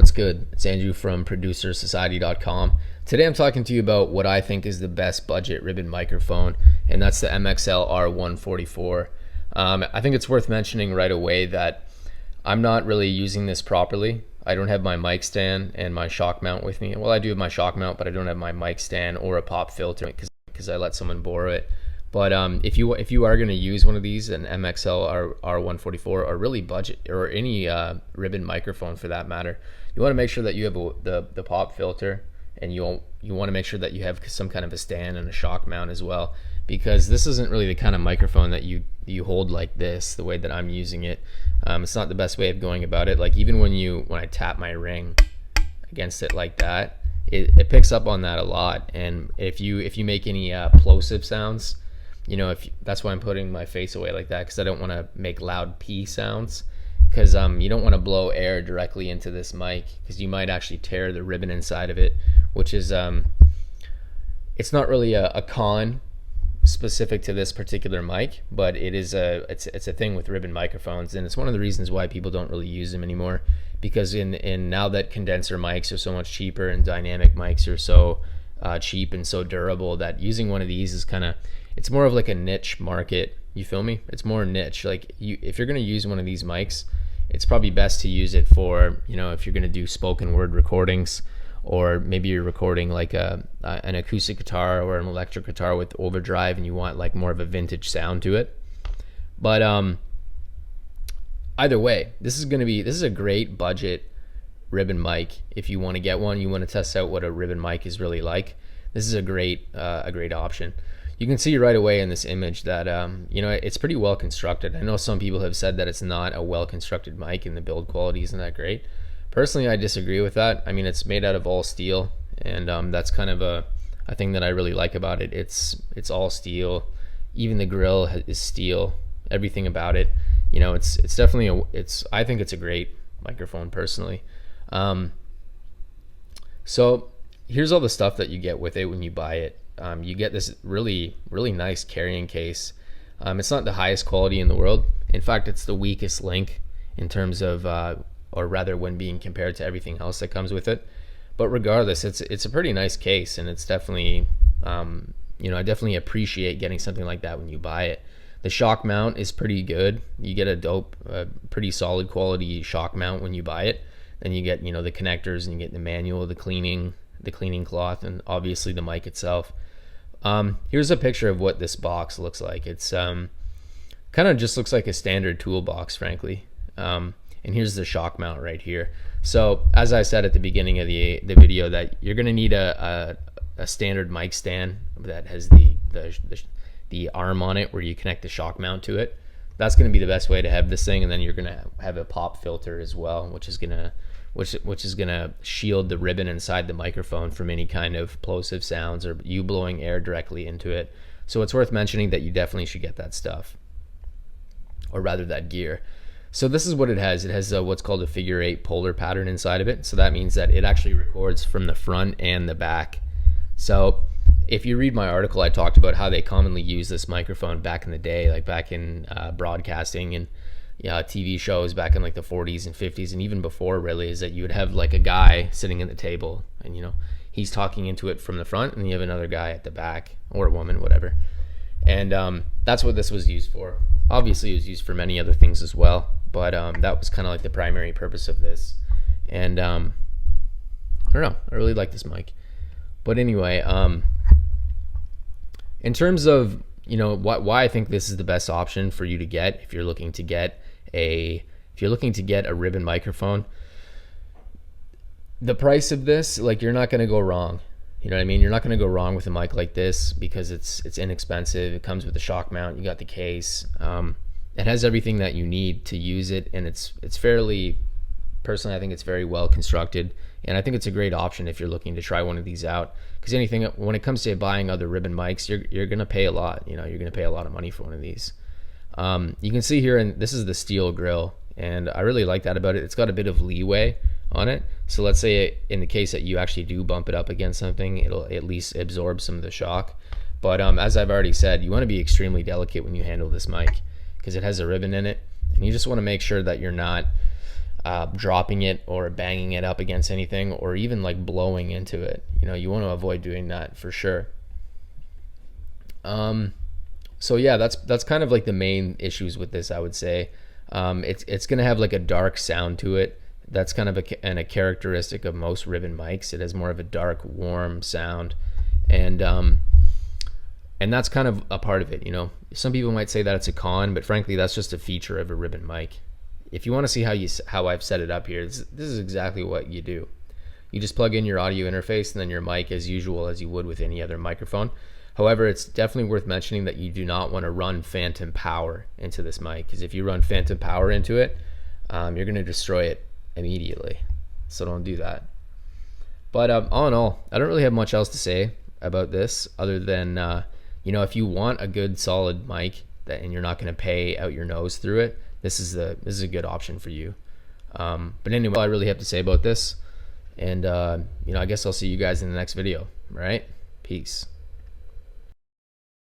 What's good? It's Andrew from ProducerSociety.com. Today I'm talking to you about what I think is the best budget ribbon microphone, and that's the MXL R144. I think it's worth mentioning right away that I'm not really using this properly. I don't have my mic stand and my shock mount with me. Well, I do have my shock mount, but I don't have my mic stand or a pop filter because I let someone borrow it. But if you are going to use one of these, an MXL R144, or really budget, or any ribbon microphone for that matter, you want to make sure that you have the pop filter, and you want to make sure that you have some kind of a stand and a shock mount as well, because this isn't really the kind of microphone that you hold like this, the way that I'm using it. It's not the best way of going about it. Like even when I tap my ring against it like that, it picks up on that a lot. And if you make any plosive sounds, that's why I'm putting my face away like that, because I don't want to make loud P sounds, because you don't want to blow air directly into this mic, because you might actually tear the ribbon inside of it, which is it's not really a con specific to this particular mic, but it's a thing with ribbon microphones, and it's one of the reasons why people don't really use them anymore, because in now that condenser mics are so much cheaper and dynamic mics are so cheap and so durable, that using one of these is it's more of like a niche market. You feel me? It's more niche. Like if you're going to use one of these mics, it's probably best to use it for, if you're going to do spoken word recordings, or maybe you're recording like an acoustic guitar or an electric guitar with overdrive, and you want like more of a vintage sound to it. But either way, this is a great budget ribbon mic. If you want to get one, you want to test out what a ribbon mic is really like, this is a great option. You can see right away in this image that it's pretty well constructed. I know some people have said that it's not a well constructed mic and the build quality isn't that great. Personally, I disagree with that. I mean, it's made out of all steel, and that's kind of a thing that I really like about it. It's all steel. Even the grill is steel. Everything about it, it's definitely I think it's a great microphone personally. So here's all the stuff that you get with it when you buy it. You get this really, really nice carrying case. It's not the highest quality in the world. In fact, it's the weakest link in terms of, or rather when being compared to everything else that comes with it. But regardless, it's a pretty nice case, and it's definitely, I definitely appreciate getting something like that when you buy it. The shock mount is pretty good. You get a pretty solid quality shock mount when you buy it. Then you get, the connectors, and you get the manual, the cleaning cloth, and obviously the mic itself. Here's a picture of what this box looks like. It's kind of just looks like a standard toolbox, frankly. And here's the shock mount right here. So as I said at the beginning of the video, that you're going to need a standard mic stand that has the arm on it where you connect the shock mount to it. That's going to be the best way to have this thing. And then you're going to have a pop filter as well, which is going to shield the ribbon inside the microphone from any kind of plosive sounds or you blowing air directly into it. So it's worth mentioning that you definitely should get that stuff, or rather that gear. So this is what it has. It has what's called a figure 8 polar pattern inside of it. So that means that it actually records from the front and the back. So if you read my article, I talked about how they commonly use this microphone back in the day, like back in broadcasting and TV shows back in like the 40s and 50s, and even before, really, is that you would have like a guy sitting at the table, and he's talking into it from the front, and you have another guy at the back, or a woman, whatever. And that's what this was used for. Obviously, it was used for many other things as well, but that was kind of like the primary purpose of this. And I don't know, I really like this mic. But anyway, in terms of why I think this is the best option for you to get if you're looking to get a ribbon microphone, the price of this, like, you're not going to go wrong. You know what I mean? You're not going to go wrong with a mic like this, because it's inexpensive. It comes with a shock mount. You got the case. It has everything that you need to use it, and it's fairly, personally, I think it's very well constructed, and I think it's a great option if you're looking to try one of these out. Because when it comes to buying other ribbon mics, you're going to pay a lot. You're going to pay a lot of money for one of these. You can see here, and this is the steel grill, and I really like that about it. It's got a bit of leeway on it. So let's say in the case that you actually do bump it up against something, it'll at least absorb some of the shock. But as I've already said, you want to be extremely delicate when you handle this mic, because it has a ribbon in it, and you just want to make sure that you're not dropping it or banging it up against anything, or even like blowing into it. You know, you want to avoid doing that for sure. So yeah, that's kind of like the main issues with this, I would say. It's gonna have like a dark sound to it. That's kind of a characteristic of most ribbon mics. It has more of a dark, warm sound, and that's kind of a part of it. You know, some people might say that it's a con, but frankly, that's just a feature of a ribbon mic. If you want to see how I've set it up here, this is exactly what you do. You just plug in your audio interface and then your mic as usual, as you would with any other microphone. However, it's definitely worth mentioning that you do not want to run phantom power into this mic, because if you run phantom power into it, you're going to destroy it immediately. So don't do that. But all in all, I don't really have much else to say about this other than you know, if you want a good solid mic and you're not going to pay out your nose through it, this is a good option for you. But anyway, all I really have to say about this, and you know, I guess I'll see you guys in the next video. All right, peace.